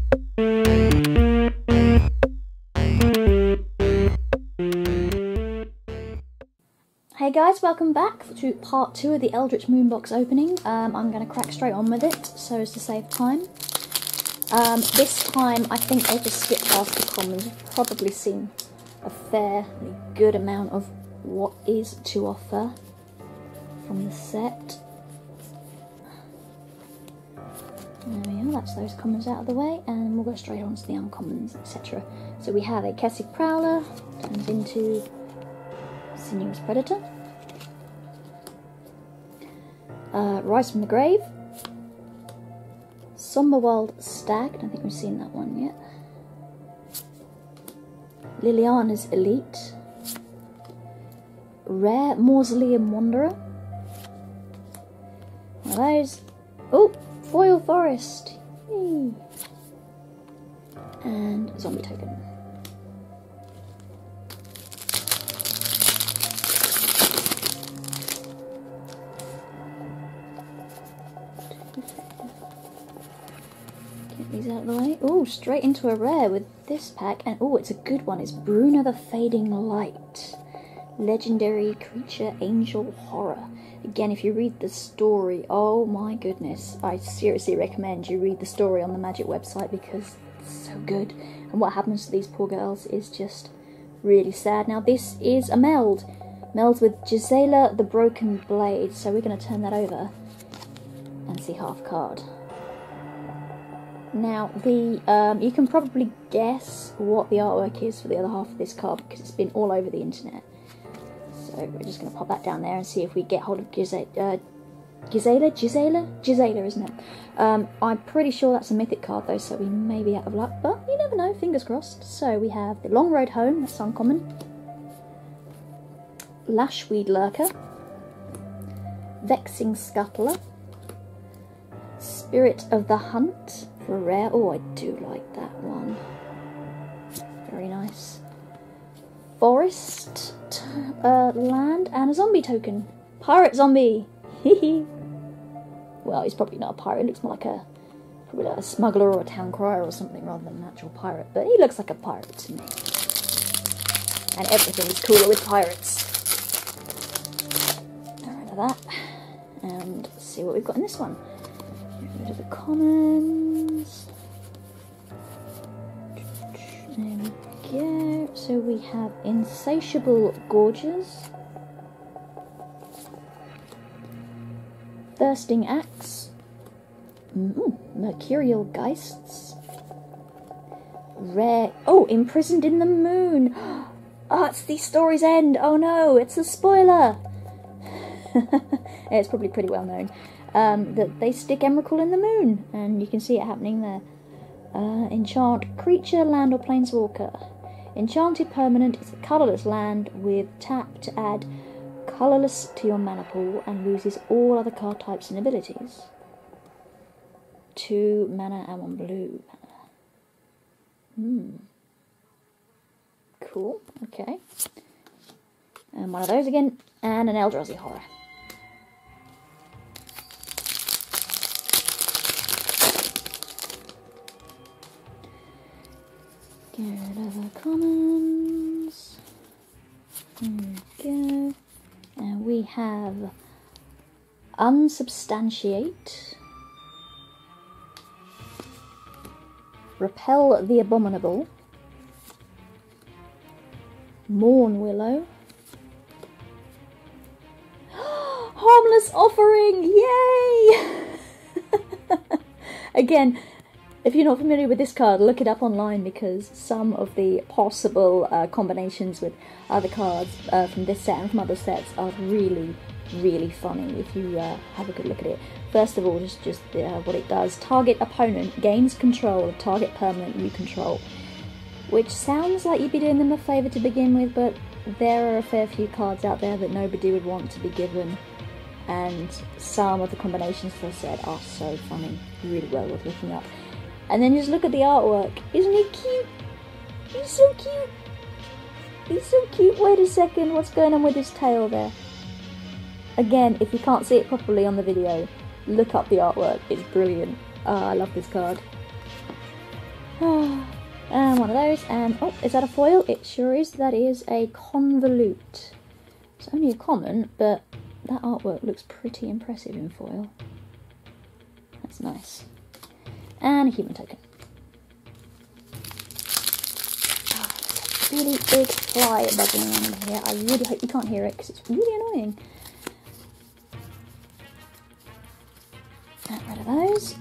Hey guys, welcome back to part 2 of the Eldritch Moonbox opening. I'm going to crack straight on with it, so as to save time. This time I think I'll just skip past the commons. You've probably seen a fairly good amount of what is to offer from the set. There we are, that's those commons out of the way, and we'll go straight on to the uncommons, etc. So we have a Kessig Prowler, turns into Sinuous Predator. Rise from the Grave. Somberwild Stag, I don't think we've seen that one yet. Liliana's Elite. Rare Mausoleum Wanderer. One of those. Oh, Foil Forest. Yay. And a Zombie Token. Get these out of the way. Oh, straight into a rare with this pack. And oh, it's a good one. It's Bruna the Fading Light. Legendary creature, angel, horror. Again, if you read the story, oh my goodness, I seriously recommend you read the story on the Magic website because it's so good. And what happens to these poor girls is just really sad. Now this is a meld. Melds with Gisela the Broken Blade, so we're going to turn that over and see half card. Now, you can probably guess what the artwork is for the other half of this card because it's been all over the internet. So we're just going to pop that down there and see if we get hold of Gisela, isn't it? I'm pretty sure that's a mythic card though, so we may be out of luck, but you never know, fingers crossed. So we have the Long Road Home, that's uncommon. Lashweed Lurker. Vexing Scuttler. Spirit of the Hunt for a rare. Oh, I do like that one. Very nice. Forest land and a zombie token. Pirate zombie. Hehe. Well, he's probably not a pirate. He looks more like probably like a smuggler or a town crier or something rather than an actual pirate. But he looks like a pirate to me. And everything is cooler with pirates. Get rid of that. And see what we've got in this one. Get rid of the commons. There we go. So we have Insatiable Gorges. Thirsting Axe. Mercurial Geists. Rare. Oh, Imprisoned in the Moon. Oh, it's the story's end. Oh no, it's a spoiler. It's probably pretty well known. That they stick Emrakul in the moon, and you can see it happening there. Enchant creature, land, or planeswalker. Enchanted permanent is a colourless land with tap to add colourless to your mana pool and loses all other card types and abilities. 2 mana and 1 blue mana. Cool, okay. And one of those again, and an Eldrazi Horror. Get rid of our commons. There we go. And we have Unsubstantiate. Repel the Abominable. Mourn Willow. Harmless Offering! Yay! Again, if you're not familiar with this card, look it up online because some of the possible combinations with other cards from this set and from other sets are really, really funny if you have a good look at it. First of all, just what it does. Target opponent gains control of target permanent you control. Which sounds like you'd be doing them a favour to begin with, but there are a fair few cards out there that nobody would want to be given. And some of the combinations, as I said, are so funny. Really well worth looking up. And then just look at the artwork. Isn't he cute? He's so cute. He's so cute. Wait a second, what's going on with his tail there? Again, if you can't see it properly on the video, look up the artwork. It's brilliant. I love this card. And one of those, and oh, is that a foil? It sure is. That is a convolute. It's only a common, but that artwork looks pretty impressive in foil. That's nice. And a human token. Oh, there's a really big fly buzzing around here. I really hope you can't hear it because it's really annoying. Get rid of those.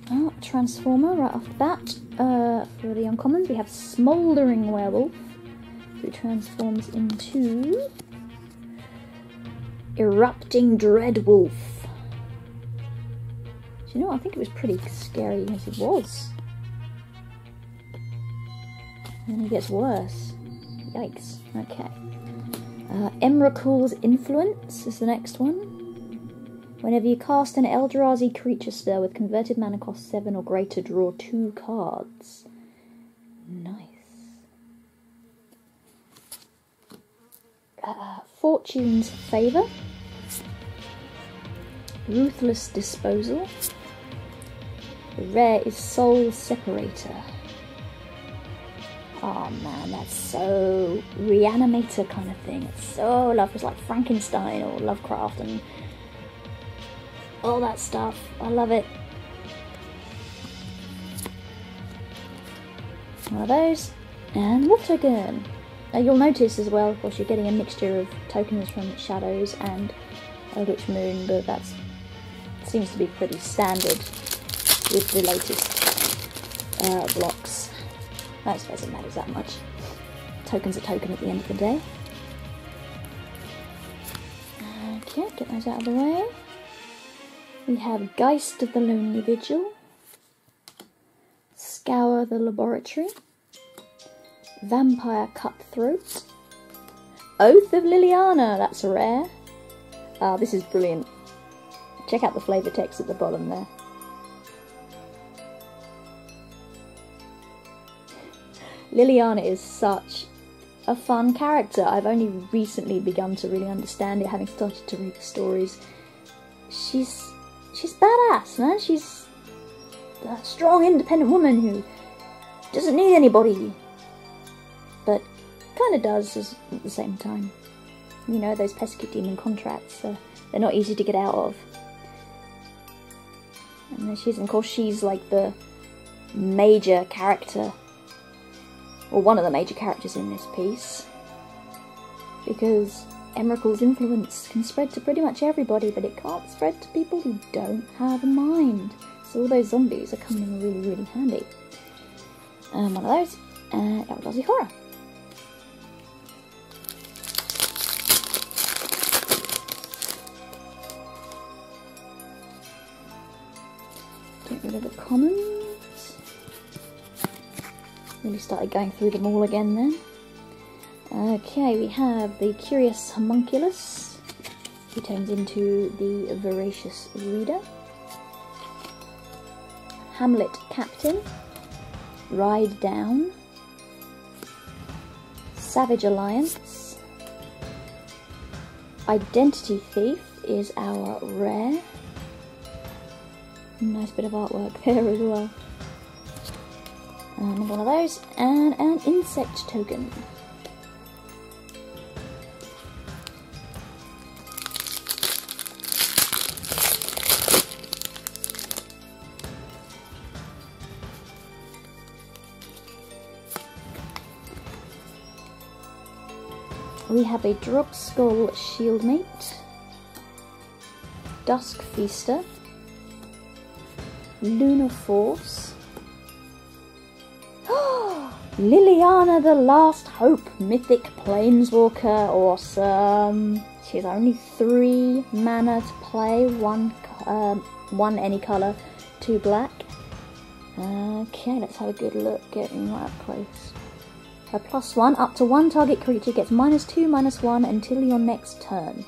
Oh, Transformer right off the bat. For the uncommons, we have Smouldering Werewolf, who transforms into Erupting Dreadwolf. Do you know what? I think it was pretty scary as it was. And then he gets worse. Yikes. Okay. Emrakul's Influence is the next one. Whenever you cast an Eldrazi creature spell with converted mana cost 7 or greater, draw 2 cards. Nice. Fortune's Favour. Ruthless Disposal. The rare is Soul Separator. Oh man, that's so Reanimator kind of thing. It's so lovely. It's like Frankenstein or Lovecraft and all that stuff. I love it. One of those. And Wolf Token. You'll notice as well, of course, you're getting a mixture of tokens from Shadows and Eldritch Moon, but that seems to be pretty standard with the latest blocks. I suppose it matters that much. Token's a token at the end of the day. Okay, get those out of the way. We have Geist of the Lonely Vigil, Scour the Laboratory, Vampire Cutthroat, Oath of Liliana, that's rare. This is brilliant. Check out the flavour text at the bottom there. Liliana is such a fun character. I've only recently begun to really understand it, having started to read the stories. She's badass, man. She's a strong, independent woman who doesn't need anybody, but kind of does at the same time. You know, those pesky demon contracts, they're not easy to get out of. And of course, she's like the major character, or one of the major characters in this piece, because Emrakul's influence can spread to pretty much everybody, but it can't spread to people who don't have a mind. So all those zombies are coming in really, really handy. One of those, Eldrazi Horror. Get rid of the commons. Really started going through them all again then. Okay, we have the Curious Homunculus, who turns into the Voracious Reader. Hamlet Captain, Ride Down, Savage Alliance, Identity Thief is our rare. Nice bit of artwork there as well. And one of those, and an Insect Token. We have a Drop Skull Shieldmate, Dusk Feaster, Lunar Force, Liliana the Last Hope, Mythic Planeswalker, awesome. She's only 3 mana to play, one any colour, 2 black. Okay, let's have a good look, getting right up close. Her +1, up to 1 target creature gets -2/-1 until your next turn.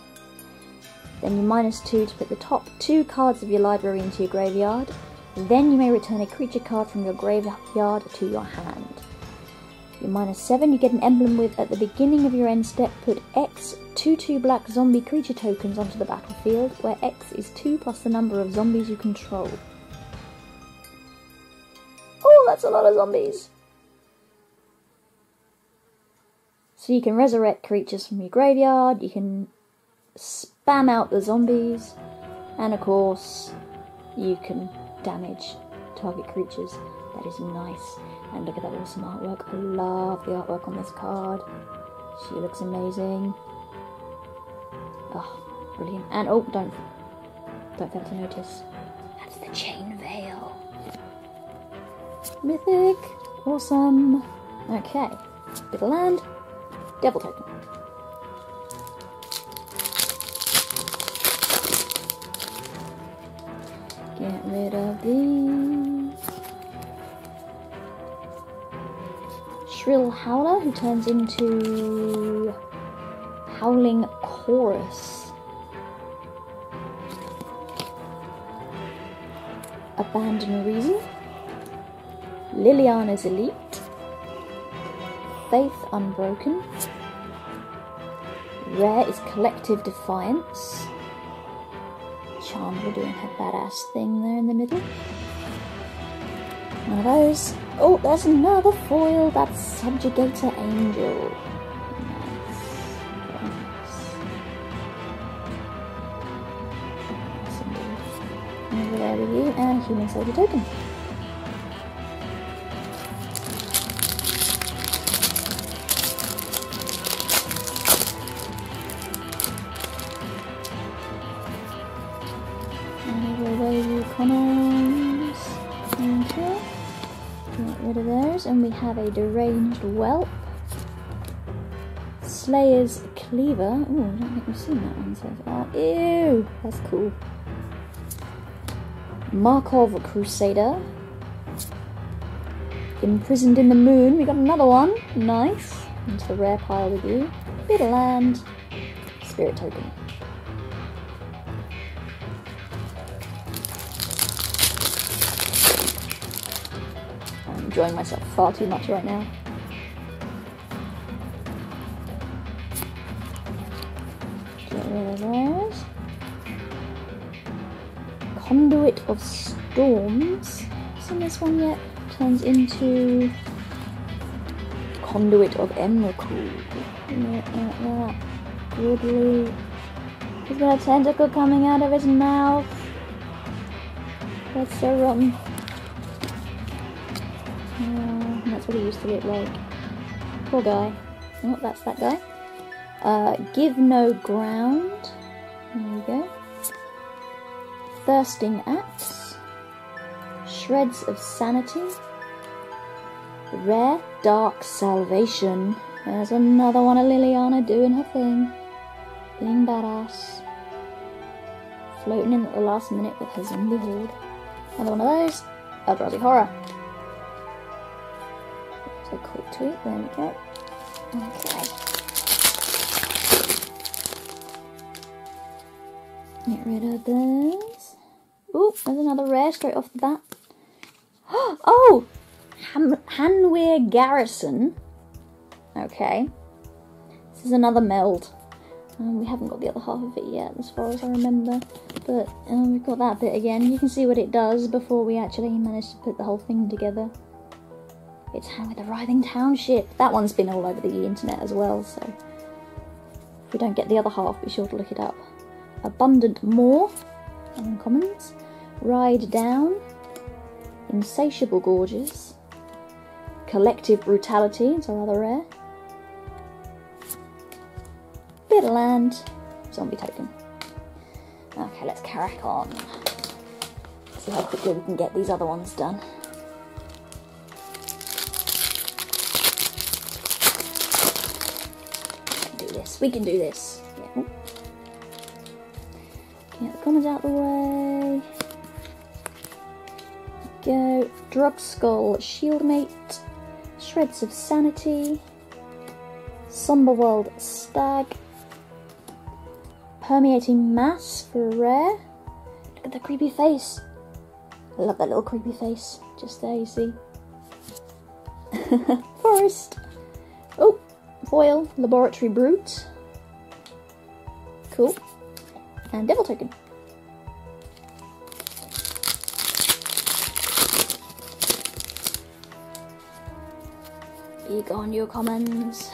Then you -2 to put the top 2 cards of your library into your graveyard. Then you may return a creature card from your graveyard to your hand. You're -7, you get an emblem with, at the beginning of your end step, put X 2/2 black zombie creature tokens onto the battlefield, where X is 2 plus the number of zombies you control. Oh, that's a lot of zombies. So you can resurrect creatures from your graveyard, you can spam out the zombies, and of course, you can damage target creatures. That is nice. And look at that awesome artwork. I love the artwork on this card. She looks amazing. Oh, brilliant. And oh, don't fail to notice. That's the chain veil. Mythic. Awesome. Okay. Bit of land. Devil token. Get rid of these. Shrill Howler, who turns into Howling Chorus. Abandon Reason. Liliana's Elite. Faith Unbroken. Rare is Collective Defiance. Chandra doing her badass thing there in the middle. One of those. Oh, there's another foil. That's Subjugator Angel. Nice. Very nice. Nice indeed. Over there with you, and Human Soldier Token. And over there you commons. Okay. Get rid of those, and we have a Deranged Whelp. Slayer's Cleaver. Oh, I don't think we've seen that one so far. Ew, that's cool. Markov Crusader. Imprisoned in the Moon. We got another one. Nice. Into the rare pile with you. Bit of land. Spirit Token. I'm enjoying myself far too much right now. Get rid of those. Conduit of Storms. Seen this one yet? Turns into Conduit of Emrakul. Goodly. He's got a tentacle coming out of his mouth. That's so rotten. That's what he used to look like. Poor guy. Oh, that's that guy. Give No Ground. There we go. Thirsting Axe. Shreds of Sanity. Rare Dark Salvation. There's another one of Liliana doing her thing. Being badass. Floating in at the last minute with her zombie horde. Another one of those. Eldrazi Horror. So quick tweet, there we go. Okay. Get rid of those. Ooh, there's another rare straight off the bat. Oh! Hanweir Garrison. Okay. This is another meld. We haven't got the other half of it yet, as far as I remember. But we've got that bit again. You can see what it does before we actually manage to put the whole thing together. It's Hanweir the Writhing Township. That one's been all over the internet as well, so if we don't get the other half, be sure to look it up. Abundant Moor, uncommons. Ride Down. Insatiable Gorges. Collective Brutality, it's a rather rare. Bit of land. Zombie Token. Okay, let's crack on. See how quickly we can get these other ones done. We can do this. Yeah. Get the commons out of the way. Go. Drug Skull, Shieldmate, Shreds of Sanity, Somber World Stag, Permeating Mass for a rare. Look at the creepy face. I love that little creepy face. Just there, you see. Forest. Oh, foil, Laboratory Brute. Cool. And Devil Token. You go on your commons.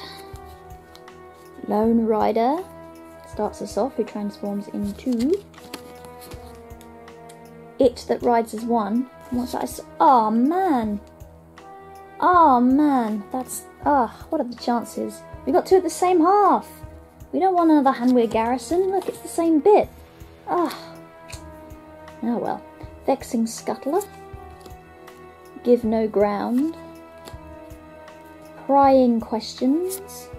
Lone Rider starts us off, who transforms into It that rides as one. What's that? Oh man! Oh man! That's what are the chances? We got two at the same half. We don't want another Hanweir Garrison. Look, it's the same bit. Oh well. Vexing Scuttler. Give no ground. Prying questions.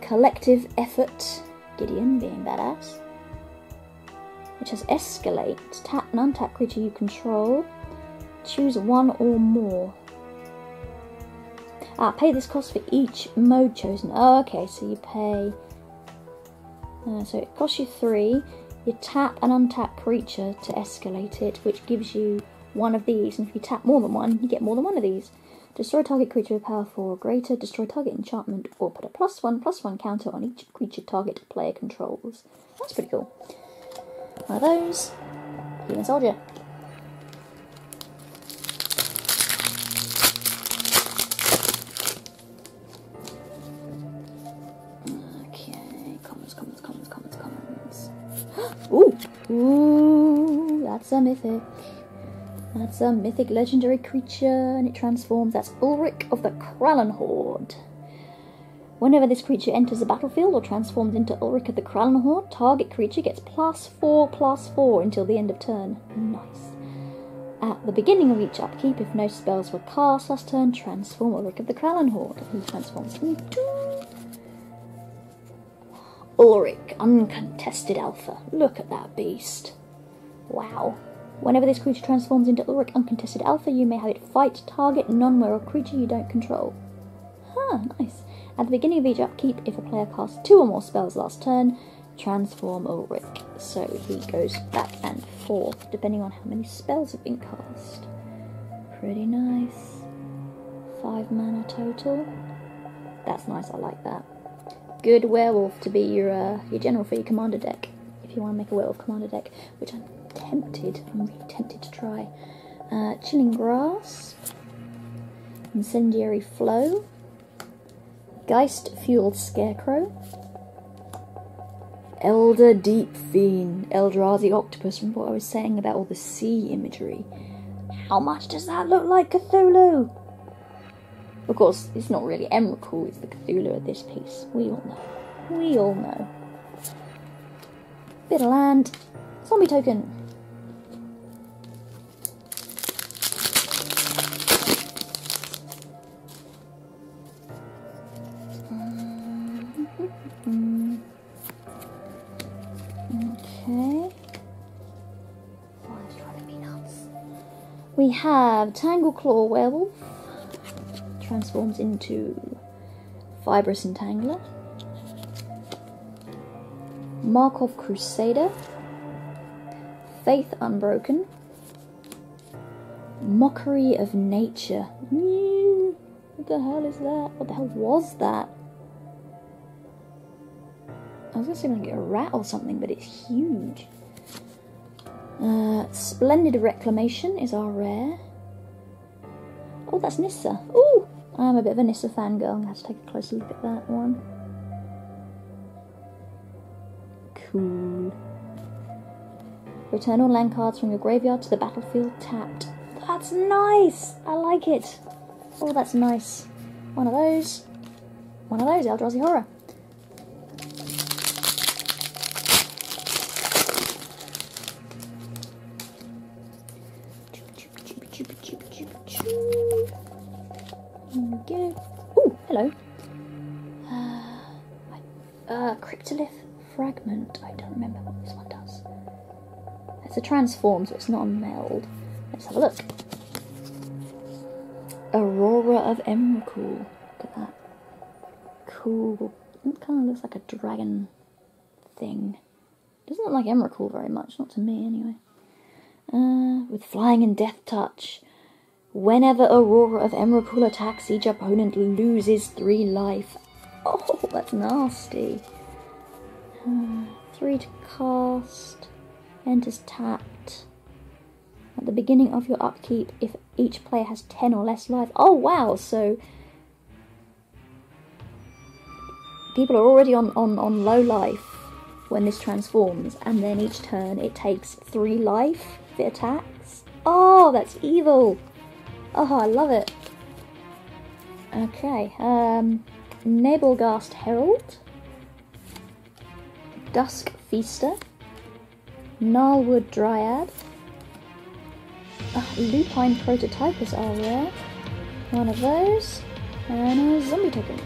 Collective effort. Gideon being badass. Which has escalate. Tap an untap creature you control. Choose one or more. Pay this cost for each mode chosen. Oh, okay, so you pay. So it costs you 3. You tap an untap creature to escalate it, which gives you one of these. And if you tap more than one, you get more than one of these. Destroy target creature with power 4 or greater. Destroy target enchantment, or put a +1/+1 counter on each creature target player controls. That's pretty cool. One of those. Human soldier. Okay, commons. Ooh, that's a mythic. That's a mythic legendary creature, and it transforms. That's Ulrich of the Krallen Horde. Whenever this creature enters the battlefield or transforms into Ulrich of the Krallen Horde, target creature gets +4/+4 until the end of turn. Nice. At the beginning of each upkeep, if no spells were cast last turn, transform Ulrich of the Krallen Horde. He transforms into Ulrich, Uncontested Alpha. Look at that beast. Wow. Whenever this creature transforms into Ulrich Uncontested Alpha, you may have it fight target non-werewolf creature you don't control. Nice. At the beginning of each upkeep, if a player casts 2 or more spells last turn, transform Ulrich. So he goes back and forth, depending on how many spells have been cast. Pretty nice. 5 mana total. That's nice, I like that. Good werewolf to be your general for your commander deck, if you want to make a werewolf commander deck, which I'm really tempted to try. Chilling Grasp, Incendiary Flow, Geist-Fueled Scarecrow, Elder Deep Fiend, Eldrazi Octopus. From what I was saying about all the sea imagery, how much does that look like Cthulhu? Of course, it's not really Emrakul, it's the Cthulhu of this piece. We all know. Bit of land. Zombie token. Okay. Oh, it's driving me nuts. We have Tangleclaw Werewolf. Transforms into Fibrous Entangler. Markov Crusader. Faith Unbroken. Mockery of Nature. What the hell is that? What the hell was that? I was going to say like a rat or something, but it's huge. Splendid Reclamation is our rare. Oh, that's Nissa. Ooh! I'm a bit of a Nissa fangirl. I'm going to have to take a closer look at that one. Cool. Return all land cards from your graveyard to the battlefield tapped. That's nice! I like it. Oh, that's nice. One of those. Eldrazi Horror. Ooh, hello. Cryptolith Fragment. I don't remember what this one does. It's a transform, so it's not a meld. Let's have a look. Aurora of Emrakul. Look at that. Cool. It kind of looks like a dragon thing. Doesn't look like Emrakul very much, not to me anyway. With Flying and Death Touch. Whenever Aurora of Emrakul attacks, each opponent loses 3 life. Oh, that's nasty. 3 to cast. Enters tapped. At the beginning of your upkeep, if each player has 10 or less life. Oh wow, so people are already on low life when this transforms, and then each turn it takes 3 life if it attacks. Oh, that's evil! Oh, I love it. Okay, Nabelgast Herald, Dusk Feaster, Gnarlwood Dryad, Lupine Prototypus are rare, one of those, and a zombie token.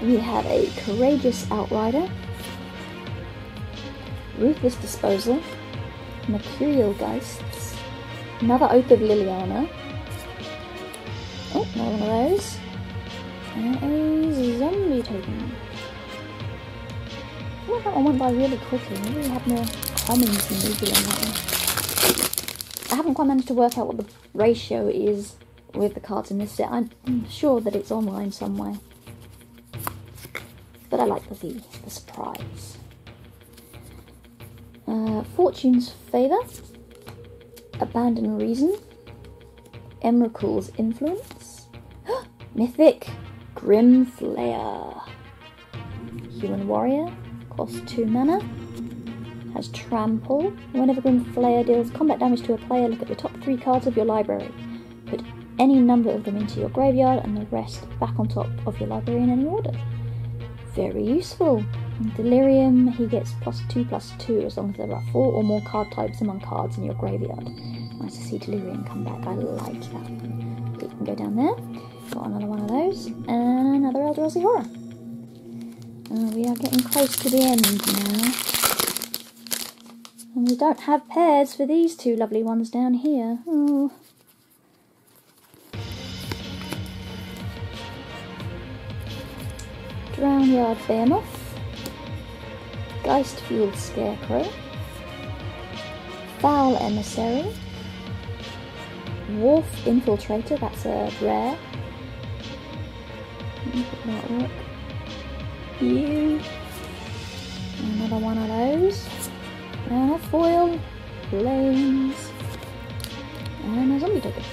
We have a Courageous Outrider, Ruthless Disposal, Mercurial Geists, another Oath of Liliana, oh, another one of those, and a zombie token. I thought that one went by really quickly. Maybe we had more commons than usual on that one. I haven't quite managed to work out what the ratio is with the cards in this set. I'm sure that it's online somewhere. But I like the surprise. Fortune's Favour, Abandon Reason, Emrakul's Influence, Mythic, Grim Flayer, Human Warrior, costs 2 mana, has Trample. Whenever Grim Flayer deals combat damage to a player, look at the top 3 cards of your library. Put any number of them into your graveyard and the rest back on top of your library in any order. Very useful. In Delirium, he gets +2/+2 as long as there are 4 or more card types among cards in your graveyard. Nice to see Delirium come back. I like that. We can go down there. Got another one of those. And another Eldrazi Horror. We are getting close to the end now. And we don't have pairs for these 2 lovely ones down here. Oh. Drownyard Behemoth, Geist-Fueled Scarecrow, Foul Emissary, Wharf Infiltrator, that's a rare. That work. You. Another one of those. And a foil, Flames, and a zombie token.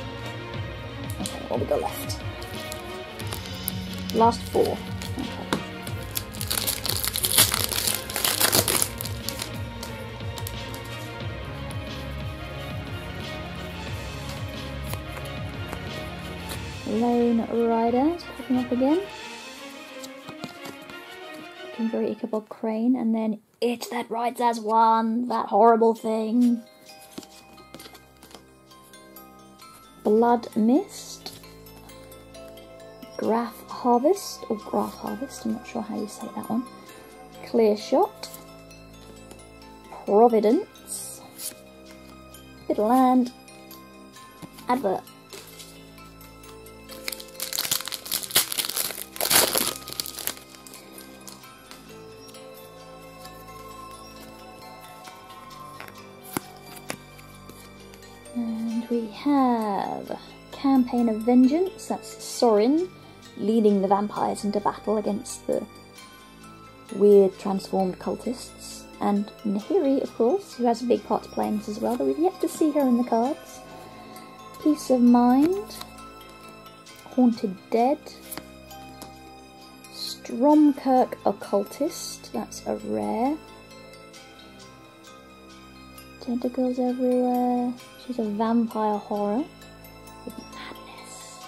Okay, what we got left? Last 4. Okay. Lone Rider is popping up again. Looking very Ichabod Crane, and then It That Rides as One, that horrible thing. Blood Mist, Graph Harvest, or Graph Harvest, I'm not sure how you say that one. Clear Shot, Providence, Fiddle and Advert. And we have Campaign of Vengeance, that's Sorin, leading the vampires into battle against the weird transformed cultists. And Nahiri, of course, who has a big part to play in this as well, but we've yet to see her in the cards. Peace of Mind, Haunted Dead, Stromkirk Occultist, that's a rare. Tentacles everywhere. She's a vampire horror with madness.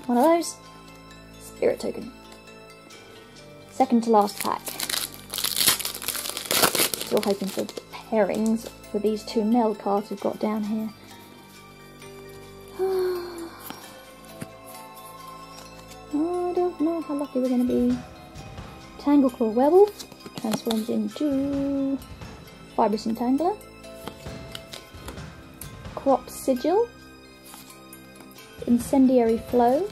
One of those. Spirit token. Second to last pack. Still hoping for pairings for these 2 nailed cards we've got down here. I don't know how lucky we're going to be. Tangleclaw Werewolf transforms into Fibrous Entangler, Crop Sigil, Incendiary Flow,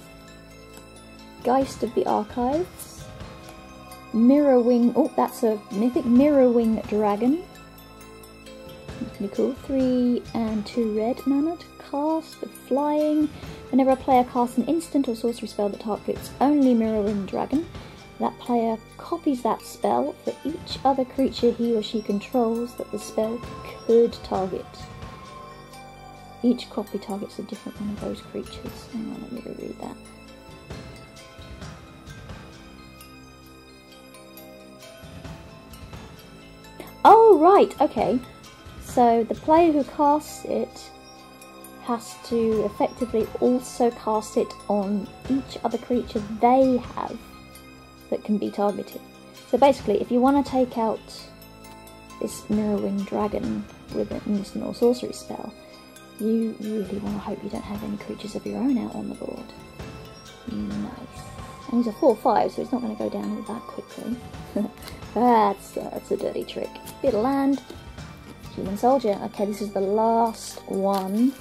Geist of the Archives, Mirrorwing, oh that's a mythic, Mirrorwing Dragon, Pretty cool. 3 and 2 red mana to cast with flying. Whenever a player casts an instant or sorcery spell that targets only Mirrorwind Dragon, that player copies that spell for each other creature he or she controls that the spell could target. Each copy targets a different one of those creatures. Hang on, let me reread that. Oh, right, okay. So the player who casts it has to effectively also cast it on each other creature they have that can be targeted. So basically, if you want to take out this Mirrorwind Dragon with an instant or sorcery spell, you really want to hope you don't have any creatures of your own out on the board. Nice. And he's a 4/5, so it's not going to go down all that quickly. That's a dirty trick. Bit of land. Human soldier. Okay, this is the last one.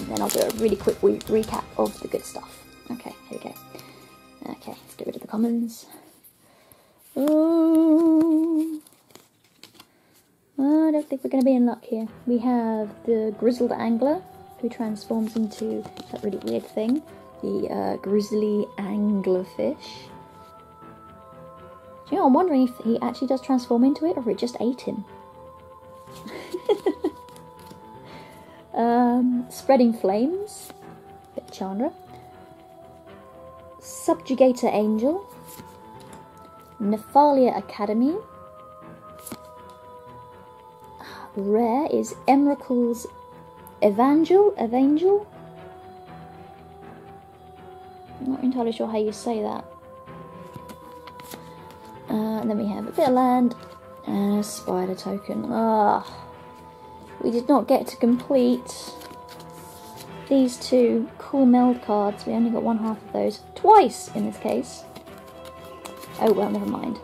Then I'll do a really quick recap of the good stuff. Okay, here we go. Okay, let's get rid of the commons. Oh, I don't think we're going to be in luck here. We have the Grizzled Angler, who transforms into that really weird thing. The Grizzly Anglerfish. Do you know, I'm wondering if he actually does transform into it, or if it just ate him. Spreading Flames, bit Chandra. Subjugator Angel. Nephalia Academy. Rare is Emrakul's Evangel? I'm not entirely sure how you say that. And then we have a bit of land and a spider token. We did not get to complete these two cool meld cards. We only got one half of those. Twice in this case. Oh well, never mind.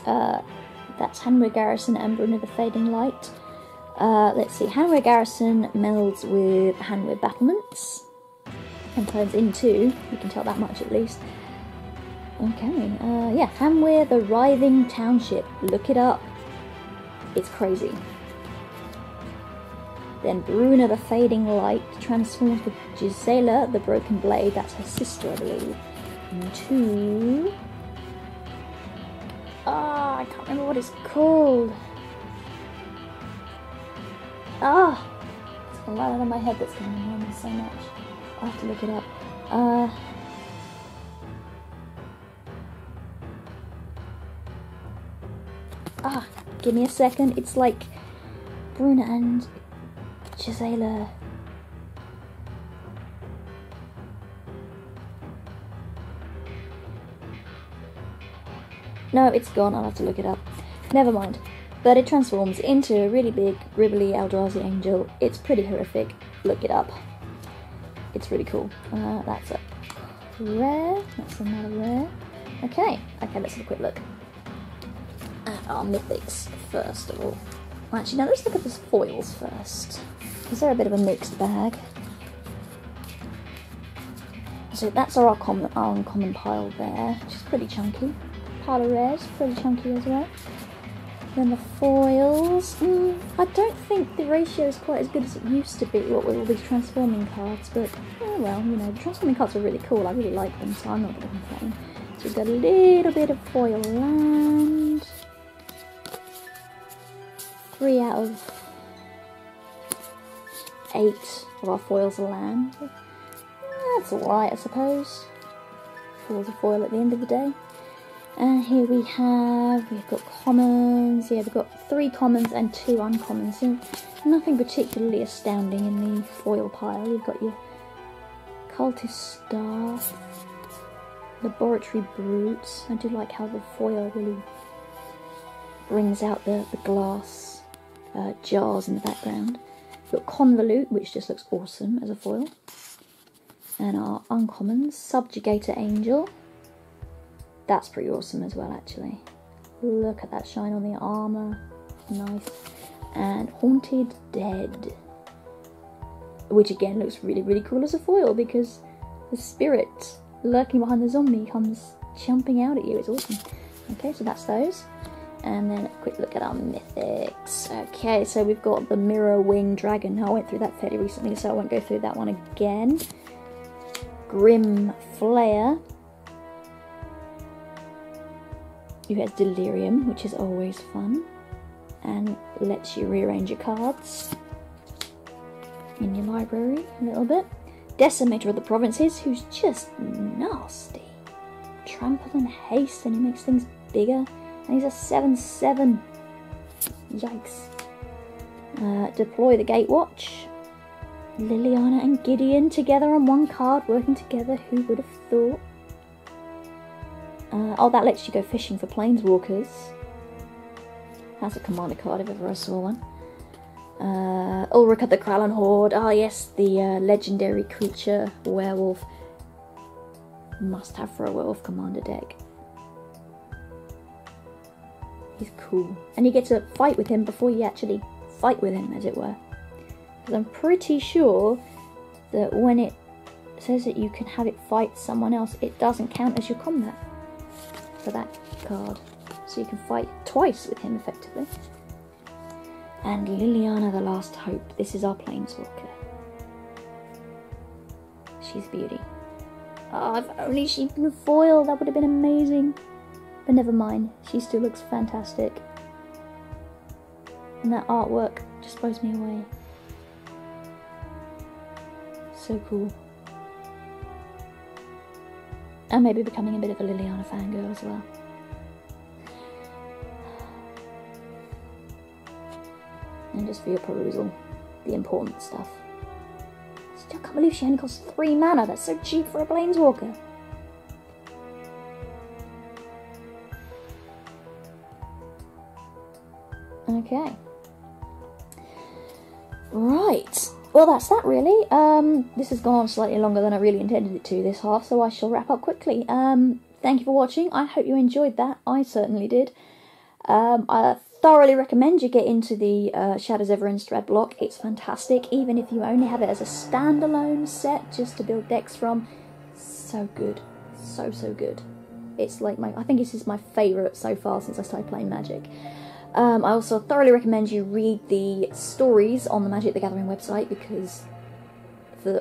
That's Hanwe Garrison and Bruna the Fading Light. Let's see, Hanwe Garrison melds with Hanwe Battlements and turns into, you can tell that much at least. Okay, yeah, Hanwe the Writhing Township. Look it up. It's crazy. Then Bruna the Fading Light transforms with Gisela the Broken Blade, that's her sister I believe, into... I can't remember what it's called. It's gone right out of my head, that's going to annoy me so much. I'll have to look it up. Give me a second. It's like Bruna and Gisela. No, it's gone. I'll have to look it up. Never mind. But it transforms into a really big, ribbly Eldrazi angel. It's pretty horrific. Look it up. It's really cool. That's a rare. That's another rare. Okay, let's have a quick look at our mythics first of all. Actually, no, let's look at the foils first, because they're a bit of a mixed bag. So that's our uncommon pile there, which is pretty chunky. Pile of rares, pretty chunky as well. Then the foils, I don't think the ratio is quite as good as it used to be, what with all these transforming cards, but, oh well, you know, the transforming cards are really cool, I really like them, so I'm not going to complain. So we've got a little bit of foil land. 3 out of 8 of our foils are land. That's alright, I suppose. Foil's a foil at the end of the day. And here we've got commons. Yeah, we've got 3 commons and 2 uncommons. So nothing particularly astounding in the foil pile. You've got your Cultist Staff, Laboratory Brutes. I do like how the foil really brings out the glass jars in the background. We've got Convolute, which just looks awesome as a foil. And our uncommons, Subjugator Angel. That's pretty awesome as well, actually. Look at that shine on the armour. Nice. And Haunted Dead. Which again looks really, really cool as a foil, because the spirit lurking behind the zombie comes jumping out at you. It's awesome. Okay, so that's those. And then a quick look at our mythics. Okay, so we've got the Mirror Wing Dragon. I went through that fairly recently, so I won't go through that one again. Grim Flayer, who has Delirium, which is always fun, and lets you rearrange your cards in your library a little bit. Decimator of the Provinces, who's just nasty. Trample and Haste, and he makes things bigger, and he's a 7/7. Yikes. Deploy the Gatewatch. Liliana and Gideon together on one card, working together, who would have thought? Oh, that lets you go fishing for planeswalkers. That's a commander card if ever I saw one. Ulrika the Krallen Horde. Ah yes, the legendary creature werewolf. Must have for a werewolf commander deck. He's cool. And you get to fight with him before you actually fight with him, as it were. Because I'm pretty sure that when it says that you can have it fight someone else, it doesn't count as your combat for that card. So you can fight twice with him, effectively. And Liliana the Last Hope. This is our Planeswalker. She's beauty. Oh, if only she'd been foiled, that would have been amazing. But never mind, she still looks fantastic. And that artwork just blows me away. So cool. And maybe becoming a bit of a Liliana fangirl as well. And just for your perusal, the important stuff. Still can't believe she only costs 3 mana, that's so cheap for a Planeswalker. Okay. Right. Well, that's that really. This has gone on slightly longer than I really intended it to this half, so I shall wrap up quickly. Thank you for watching. I hope you enjoyed that. I certainly did. I thoroughly recommend you get into the Shadows of Innistrad block. It's fantastic, even if you only have it as a standalone set just to build decks from. So good. So good. It's like I think this is my favourite so far since I started playing Magic. I also thoroughly recommend you read the stories on the Magic the Gathering website, because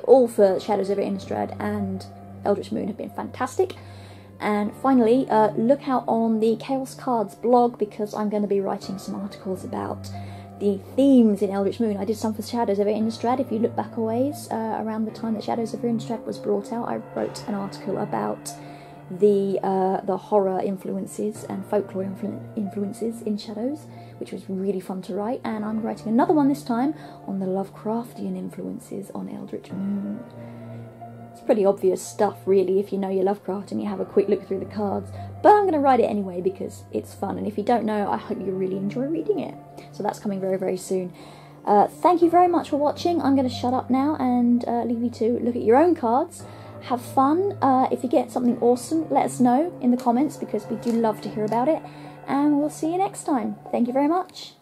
all for Shadows of Innistrad and Eldritch Moon have been fantastic. And finally, look out on the Chaos Cards blog, because I'm going to be writing some articles about the themes in Eldritch Moon. I did some for Shadows of Innistrad. If you look back a ways, around the time that Shadows of Innistrad was brought out, I wrote an article about the horror influences and folklore influences in Shadows, which was really fun to write. And I'm writing another one this time on the Lovecraftian influences on Eldritch Moon. It's pretty obvious stuff, really, if you know your Lovecraft and you have a quick look through the cards, but I'm going to write it anyway because it's fun, and if you don't know, I hope you really enjoy reading it. So that's coming very soon. Thank you very much for watching. I'm going to shut up now and leave you to look at your own cards. Have fun. If you get something awesome, let us know in the comments, because we do love to hear about it. And we'll see you next time. Thank you very much.